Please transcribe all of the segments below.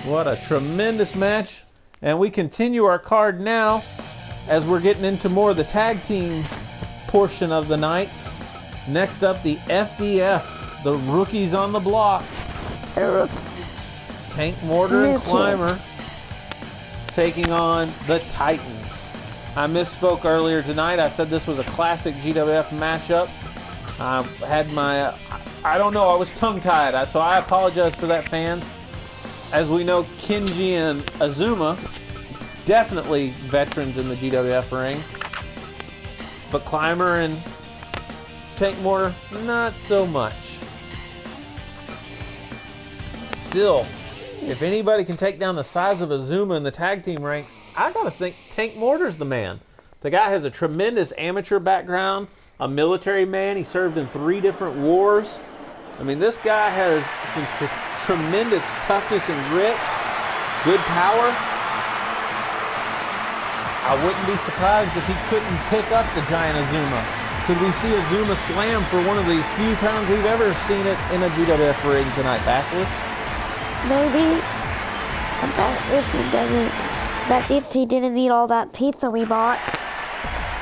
What a tremendous match. And we continue our card now as we're getting into more of the tag team portion of the night. Next up, the FDF, the rookies on the block. Tank, Mortar, and Climber taking on the Titans. I misspoke earlier tonight. I said this was a classic GWF matchup. I had my, I don't know, I was tongue-tied, so I apologize for that, fans. As we know, Kenji and Azuma, definitely veterans in the GWF ring. But Climber and Tank Mortar, not so much. Still, if anybody can take down the size of Azuma in the tag team ranks, I gotta think Tank Mortar's the man. The guy has a tremendous amateur background, a military man. He served in 3 different wars. I mean, this guy has some tremendous toughness and grit, good power. I wouldn't be surprised if he couldn't pick up the giant Azuma. Could we see Azuma slam for one of the few times we've ever seen it in a GWF ring tonight, Basilisk? Maybe. That's if he didn't eat all that pizza we bought.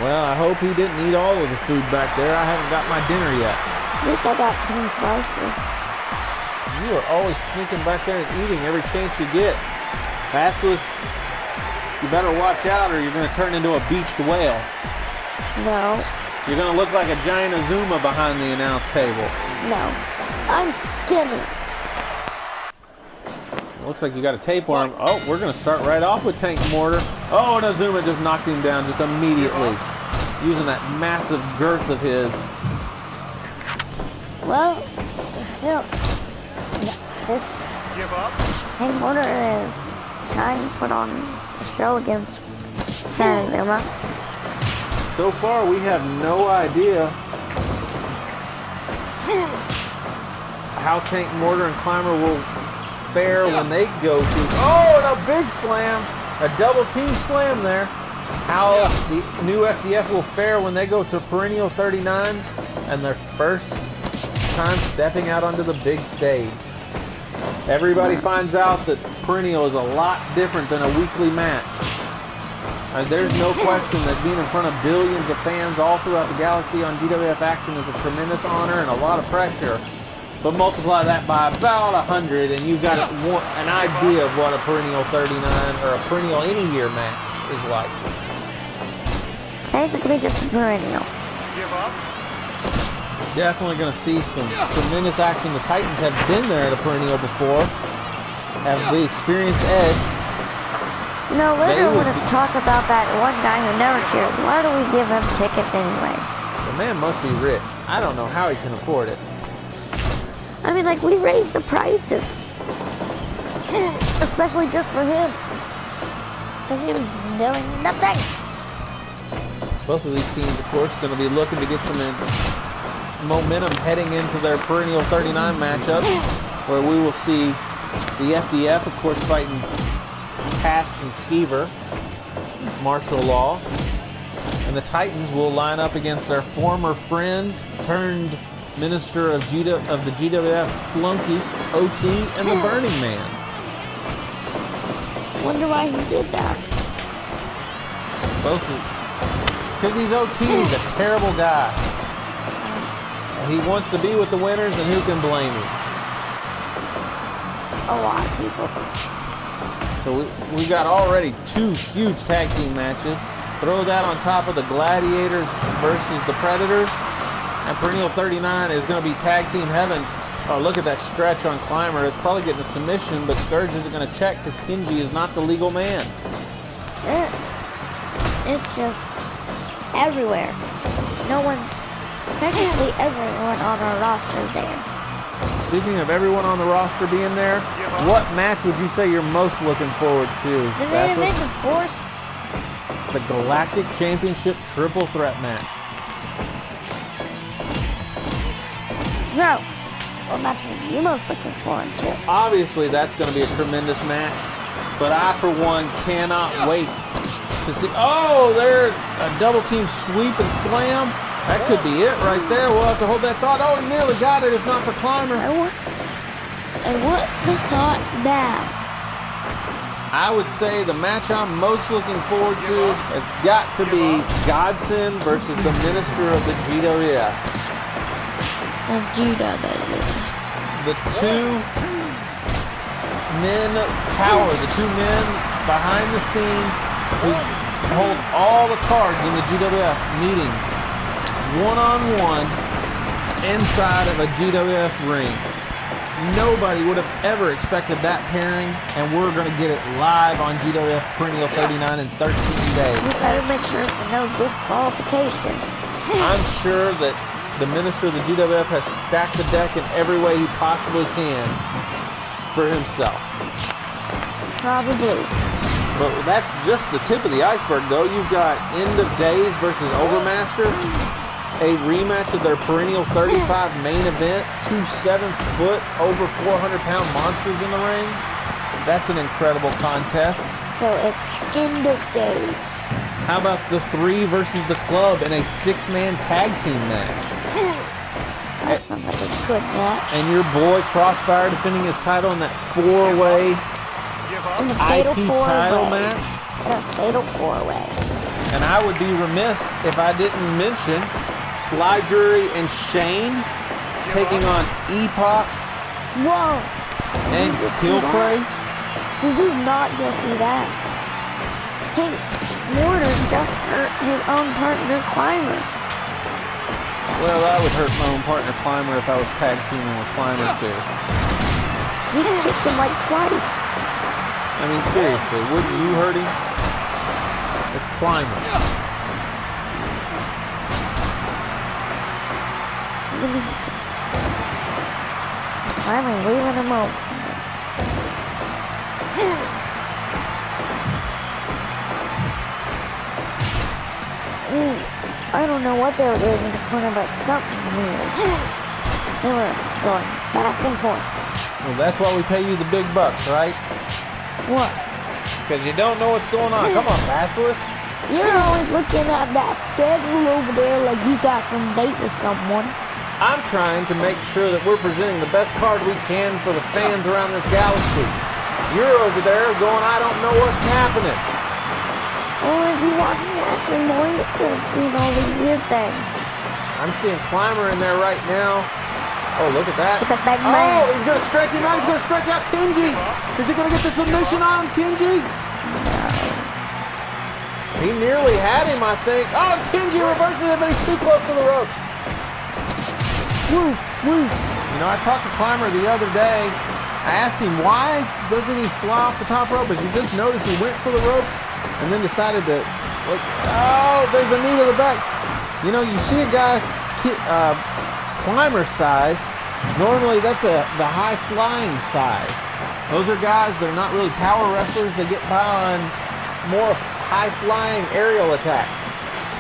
Well, I hope he didn't eat all of the food back there. I haven't got my dinner yet. At least I got 10 slices. You are always sneaking back there and eating every chance you get. Basilisk, you better watch out or you're going to turn into a beached whale. No. You're going to look like a giant Azuma behind the announce table. No. I'm skinny. Looks like you got a tapeworm. Oh, we're going to start right off with Tank Mortar. Oh, and Azuma just knocked him down just immediately. Using that massive girth of his. Well, this Give up. Tank Mortar is trying to put on a show against Azuma. So far, we have no idea how Tank Mortar and Climber will fare when they go to. Oh, and a big slam, a double team slam there. How the new FDF will fare when they go to Perennial 39 and their first time stepping out onto the big stage. Everybody finds out that Perennial is a lot different than a weekly match. There's no question that being in front of billions of fans all throughout the galaxy on GWF Action is a tremendous honor and a lot of pressure. But multiply that by about 100 and you've got an idea of what a Perennial 39 or a Perennial any year match is like. Basically just a Perennial. Give up. Definitely going to see some tremendous action. The Titans have been there at a Perennial before. Have the experienced edge. No, later we're going to talk about that one guy who never cheers. Why do we give him tickets anyways? The man must be rich. I don't know how he can afford it. I mean, like, we raised the prices. Especially just for him. Because he was doing nothing. Both of these teams, of course, going to be looking to get some momentum heading into their Perennial 39 matchup, where we will see the FDF, of course, fighting Patch and Skeever, martial law, and the Titans will line up against their former friends turned minister of the GWF flunky, OT, and the Burning Man. Wonder why he did that. Both because he's OT, he's a terrible guy. And he wants to be with the winners, and who can blame him? A lot of people. So we got already 2 huge tag team matches. Throw that on top of the Gladiators versus the Predators. And Perennial 39 is going to be tag team heaven. Oh, look at that stretch on Climber. It's probably getting a submission, but Sturge isn't going to check because Kenji is not the legal man. It's just everywhere. No one, practically everyone on our roster is there. Speaking of everyone on the roster being there, what match would you say you're most looking forward to? The main event, of course. The Galactic Championship Triple Threat match. So, what match are you most looking forward to? Obviously, that's going to be a tremendous match, but I, for one, cannot wait to see. Oh, there's a double team sweep and slam. That could be it right there. We'll have to hold that thought. Oh, he nearly got it if not for Climber. I want the thought now. I would say the match I'm most looking forward to has got to be Godson versus the Minister of the GWF. And GWF. The two men of power, the two men behind the scenes who hold all the cards in the GWF meeting one-on-one inside of a GWF ring. Nobody would have ever expected that pairing, and we're going to get it live on GWF Perennial 39 in 13 days. You better make sure for no disqualification. I'm sure that the Minister of the GWF has stacked the deck in every way he possibly can for himself. Probably. But that's just the tip of the iceberg, though. You've got End of Days versus Overmaster, a rematch of their Perennial 35 main event, two 7-foot, over 400-pound monsters in the ring. That's an incredible contest. So it's End of Days. How about the 3 versus the Club in a 6-man tag team match? That sounds like a good match. And your boy Crossfire defending his title in that 4-way In the fatal IP four-way. title match. The fatal 4-way. And I would be remiss if I didn't mention Sly Jury and Shane taking on Epoch Whoa! and Did you just see Killprey. Did you not just see that? Tank Mortar just hurt his own partner Climber. Well, I would hurt my own partner Climber if I was tag teaming with Climber too. He kicked him like twice. I mean, seriously, wouldn't you hurt him? It's Climber. Climber leaving him open. I don't know what they were doing in the corner, but something weird. They were going back and forth. Well, that's why we pay you the big bucks, right? What? Because you don't know what's going on. Come on, Basilisk. You're always looking at that schedule over there like you got some date with someone. I'm trying to make sure that we're presenting the best card we can for the fans around this galaxy. You're over there going, I don't know what's happening. Well, if you watch the action more, you could have seen all these weird things. I'm seeing Climber in there right now. Oh, look at that. It's a big man. Oh, he's going to stretch him out. He's going to stretch out Kenji. Is he going to get the submission on Kenji? He nearly had him, I think. Oh, Kenji reverses it, but he's too close to the ropes. Woo, woo. You know, I talked to Climber the other day. I asked him, why doesn't he fly off the top rope? But you just noticed he went for the ropes and then decided to look. Oh, there's a knee to the back. You know, you see a guy Climber size. Normally, that's the high flying size. Those are guys, they're not really power wrestlers. They get by on more high flying aerial attack.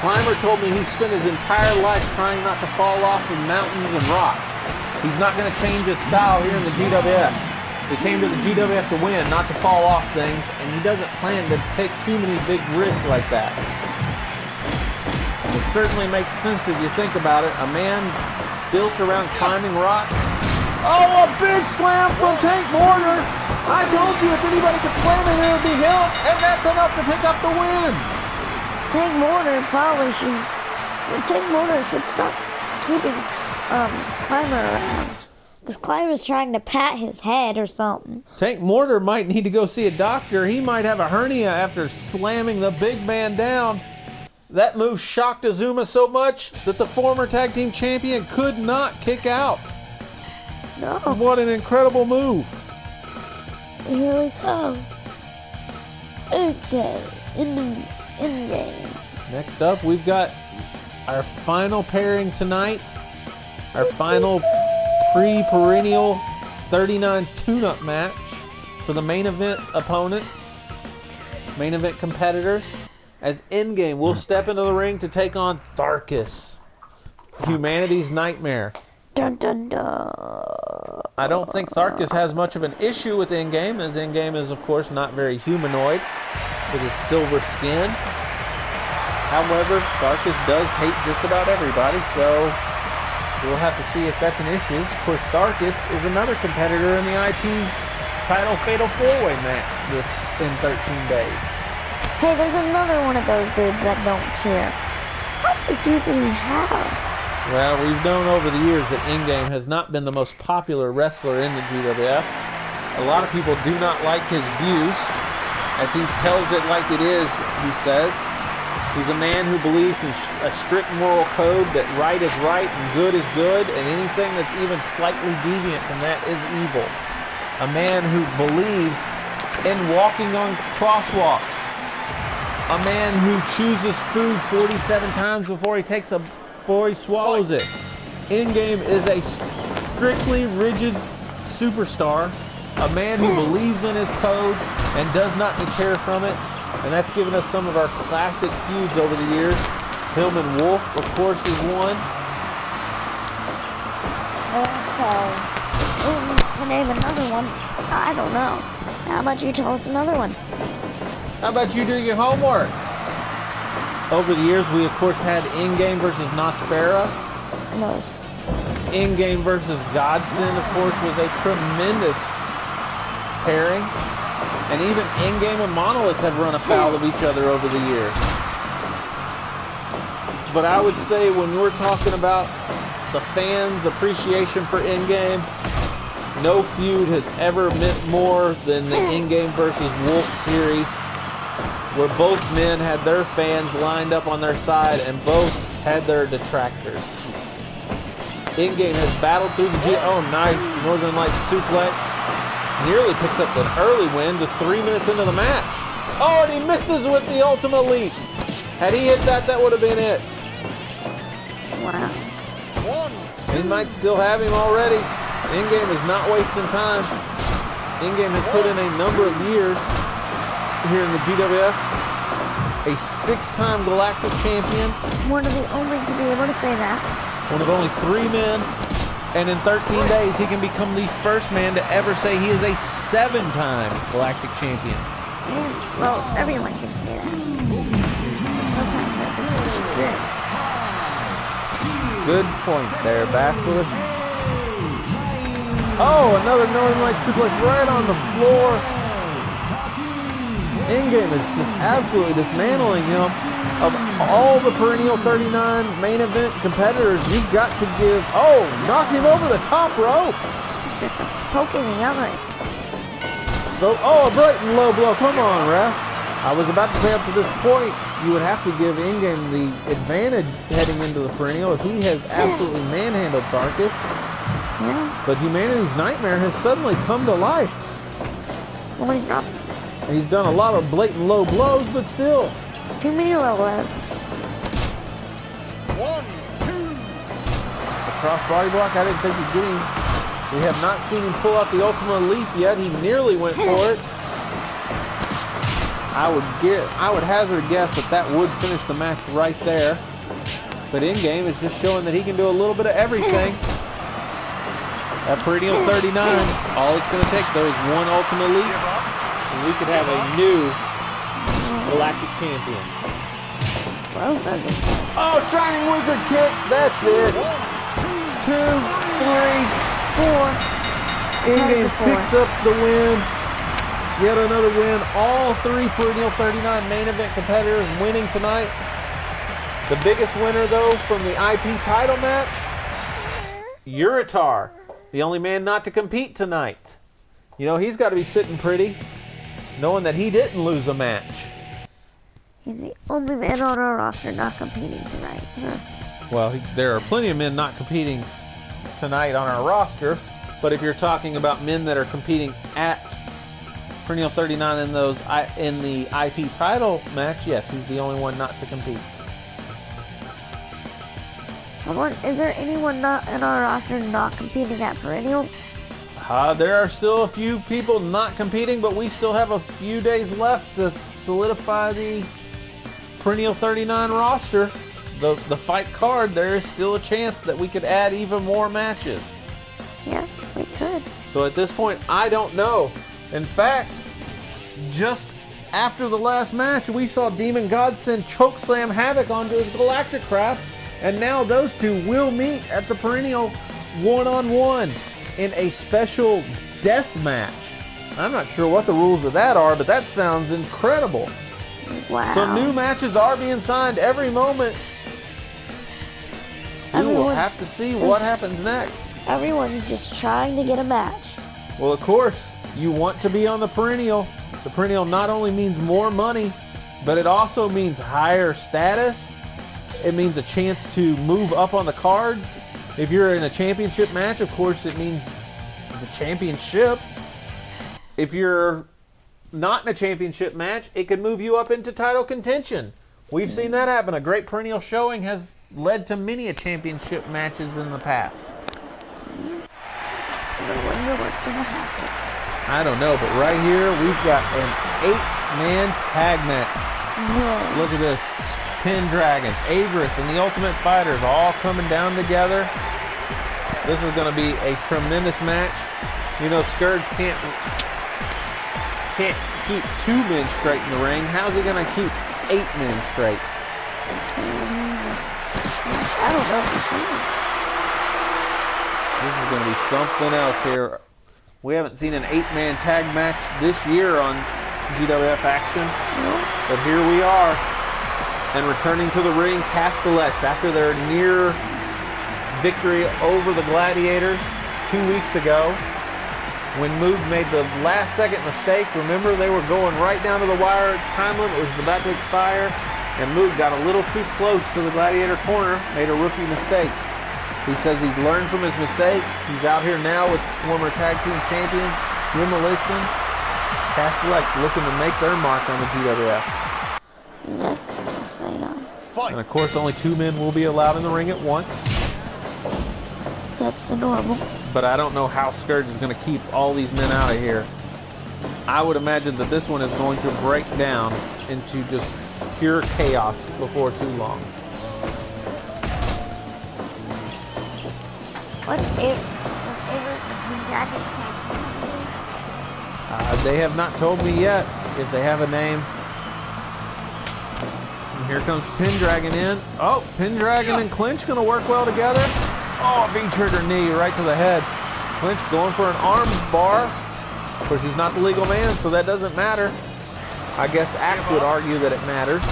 Climber told me he spent his entire life trying not to fall off of mountains and rocks. He's not going to change his style here in the GWF. He came to the GWF to win, not to fall off things, and he doesn't plan to take too many big risks like that. It certainly makes sense if you think about it. A man built around climbing rocks. Oh, a big slam from Tank Mortar! I told you if anybody could slam in, it would be him, and that's enough to pick up the win. Tank Mortar probably should. Tank Mortar should stop keeping Climber around. Because Climber's trying to pat his head or something. Tank Mortar might need to go see a doctor. He might have a hernia after slamming the big man down. That move shocked Azuma so much that the former tag team champion could not kick out. No. What an incredible move. Here we come. Okay. In game. Next up, we've got our final pairing tonight. Our final pre-perennial 39 tune-up match for the main event opponents, main event competitors. As Endgame will step into the ring to take on Tharkus, humanity's nightmare. Dun dun dun. I don't think Tharkus has much of an issue with Endgame, as Endgame is, of course, not very humanoid with his silver skin. However, Tharkus does hate just about everybody, so we'll have to see if that's an issue. Of course, Tharkus is another competitor in the IP title fatal 4-way match in 13 days. Hey, there's another one of those dudes that don't cheer. How many do we have? Well, we've known over the years that In-Game has not been the most popular wrestler in the GWF. A lot of people do not like his views, as he tells it like it is, he says. He's a man who believes in a strict moral code that right is right and good is good, and anything that's even slightly deviant from that is evil. A man who believes in walking on crosswalks. A man who chooses food 47 times before he swallows it. In-Game is a strictly rigid superstar. A man who believes in his code and does not deter from it. And that's given us some of our classic feuds over the years. Him and Wolf, of course, is one. To name another one, I don't know. How about you tell us another one? How about you do your homework? Over the years, we, of course, had In-Game versus Nospera. No. In-Game versus Godson, of course, was a tremendous pairing. And even In-Game and Monolith have run afoul of each other over the years. But I would say when we're talking about the fans' appreciation for In-Game, no feud has ever meant more than the In-Game versus Wolf series, where both men had their fans lined up on their side and both had their detractors. In-Game has battled through the oh, nice Northern Lights suplex. Nearly picks up an early win just 3 minutes into the match. Oh, and he misses with the Ultimate Leap. Had he hit that, that would have been it. Wow. He might still have him already. In-Game is not wasting time. In-Game has put in a number of years here in the GWF. A 6-time Galactic Champion. One of the only to be able to say that. One of only 3 men. And in 13 days, he can become the first man to ever say he is a 7-time Galactic Champion. Yeah, well, everyone can say that. Sometimes that's true. Good point there, Bachelor. Oh, another Northern Light suplex right on the floor. In-Game is just absolutely dismantling him. Of all the perennial 39 main event competitors, you've got to give... Oh, knock him over the top rope. Just a poke in the eyes. So, oh, a blatant low blow. Come on, ref. I was about to say up to this point, you would have to give In-Game the advantage heading into the perennial as he has absolutely manhandled Darkus. Yeah. But Humanity's Nightmare has suddenly come to life. Well, he's not He's done a lot of blatant low blows, but still. too many low blows. 1, 2. The cross body block, I didn't think he'd get him. We have not seen him pull out the Ultimate Leap yet. He nearly went for it. I would hazard a guess that would finish the match right there. But In-Game is just showing that he can do a little bit of everything. At Perennial 39, all it's going to take though is one Ultimate Leap, and we could have a new Galactic Champion. Well, Oh, Shining Wizard kick. That's it. 2, 3, 4. In-Game picks up the win. Yet another win. All 3 Perennial 39 main event competitors winning tonight. The biggest winner, though, from the IP title match, Uritar, the only man not to compete tonight. You know, he's got to be sitting pretty, knowing that he didn't lose a match. he's the only man on our roster not competing tonight. Huh. Well, there are plenty of men not competing tonight on our roster, but if you're talking about men that are competing at Perennial 39 in the IP title match, yes, he's the only one not to compete. Is there anyone not in our roster not competing at Perennial? There are still a few people not competing, but we still have a few days left to solidify the Perennial 39 roster. The fight card, there is still a chance that we could add even more matches. Yes, we could. So at this point, I don't know. In fact, just after the last match, we saw Demon Godson chokeslam Havoc onto his Galactic Craft, and now those two will meet at the Perennial one-on-one in a special death match. I'm not sure what the rules of that are, but that sounds incredible. Wow. So new matches are being signed every moment. We will Everyone's have to see just- what happens next. Everyone's just trying to get a match. Well, of course, you want to be on the perennial. The perennial not only means more money, but it also means higher status. It means a chance to move up on the card. If you're in a championship match, of course, it means the championship. If you're not in a championship match, it could move you up into title contention. We've seen that happen. A great perennial showing has led to many a championship matches in the past. I wonder what's gonna happen. I don't know, but right here we've got an 8-man tag match. Yeah. Look at this. Pendragon, Avarice, and the Ultimate Fighters all coming down together. This is going to be a tremendous match. You know, Scourge can't keep 2 men straight in the ring. How's he going to keep 8 men straight? I don't know if he can. This is going to be something else here. We haven't seen an 8-man tag match this year on GWF Action, but here we are. And returning to the ring, Castellex, after their near victory over the Gladiators 2 weeks ago, when Moog made the last-second mistake. Remember, they were going right down to the wire. Time limit was about to expire, and Moog got a little too close to the Gladiator corner, made a rookie mistake. He says he's learned from his mistake. He's out here now with former tag team champion Demolition. Castellex looking to make their mark on the GWF. Yes, they are. And of course, only 2 men will be allowed in the ring at once. That's the normal. But I don't know how Scourge is going to keep all these men out of here. I would imagine that this one is going to break down into just pure chaos before too long. What if the Pendragon's match? They have not told me yet if they have a name. And here comes Pendragon in. Oh, Pendragon and Clinch going to work well together. Oh, V-trigger knee right to the head. Clinch going for an arm bar. Of course, he's not the legal man, so that doesn't matter. I guess Axe would argue that it matters.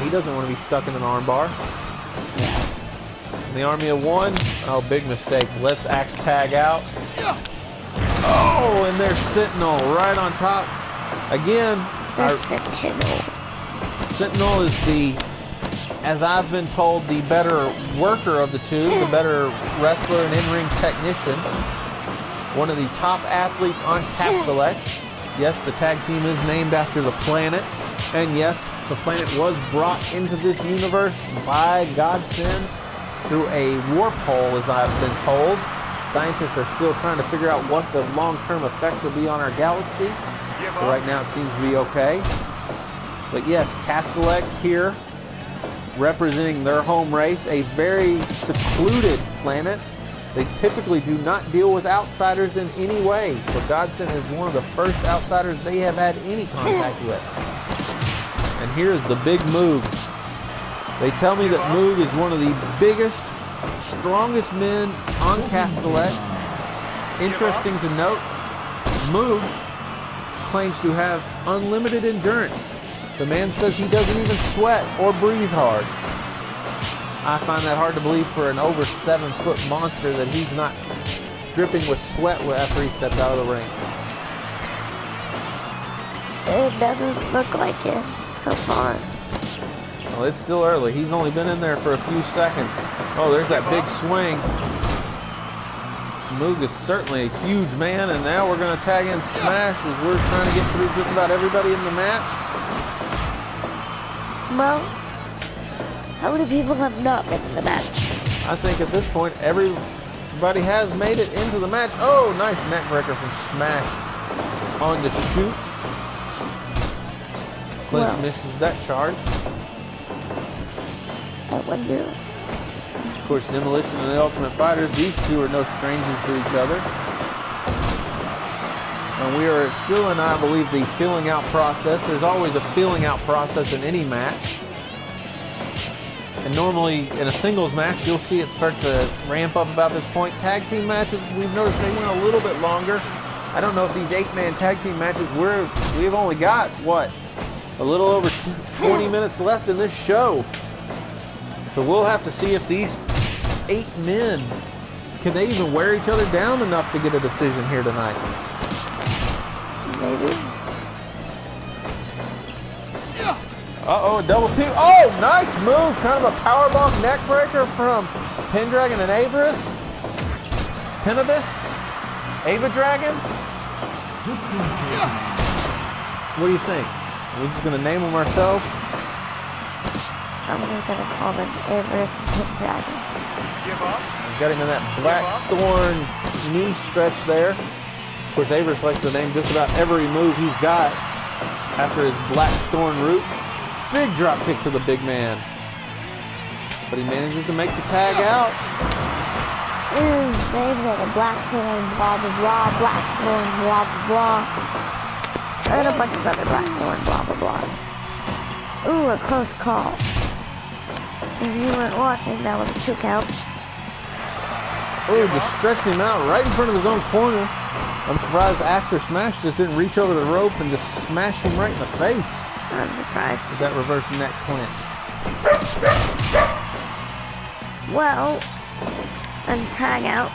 He doesn't want to be stuck in an arm bar. In the Army of One. Oh, big mistake. Let's Axe tag out. Oh, and there's Sentinel right on top. Again, Sentinel. Sentinel is the, as I've been told, the better worker of the two, the better wrestler and in-ring technician. One of the top athletes on Castellex. Yes, the tag team is named after the planet. And yes, the planet was brought into this universe by godsend through a warp hole, as I've been told. Scientists are still trying to figure out what the long-term effects will be on our galaxy. So right now it seems to be okay. But yes, Castellex here, representing their home race, a very secluded planet. They typically do not deal with outsiders in any way. So Godsend is one of the first outsiders they have had any contact with. And here's the big Moog. They tell me that Moog is one of the biggest, strongest men on Castellex. Interesting to note, Moog claims to have unlimited endurance. The man says he doesn't even sweat or breathe hard. I find that hard to believe for an over 7-foot monster that he's not dripping with sweat after he steps out of the ring. It doesn't look like it so far. Well, it's still early. He's only been in there for a few seconds. Oh, there's that big swing. Moog is certainly a huge man, and now we're going to tag in Smash as we're trying to get through just about everybody in the match. Well, how many people have not been in the match? I think at this point, everybody has made it into the match. Oh, nice neck breaker from Smash on the shoot. Clint misses that charge. I wonder. Of course, Demolition and the Ultimate Fighters, these two are no strangers to each other. And we are still in, I believe, the feeling out process. There's always a feeling out process in any match. And normally in a singles match, you'll see it start to ramp up about this point. Tag team matches, we've noticed they went a little bit longer. I don't know if these 8-man tag team matches, we've only got, what, a little over 20 minutes left in this show. So we'll have to see if these 8 men, can they even wear each other down enough to get a decision here tonight? Maybe. Uh-oh, a double team. Oh, nice move. Kind of a powerbomb neck breaker from Pendragon and Averus. Penibus. Ava Dragon. What do you think? Are we just going to name them ourselves? I'm just gonna call them Everest and Pendragon. Give up. Got him in that Blackthorn knee stretch there. Of course, Averus likes to name just about every move he's got after his Blackthorn root. Big drop kick to the big man. But he manages to make the tag out. Names like a Blackthorn, blah blah blah, Blackthorn, blah blah blah. And a bunch of other Blackthorn, blah blah blahs. Ooh, a close call. If you weren't watching, that was a 2 count. Oh, just stretched him out right in front of his own corner. I'm surprised Axer Smash just didn't reach over the rope and just smash him right in the face. I'm surprised. With that reverse neck clinch. Well, and tag out.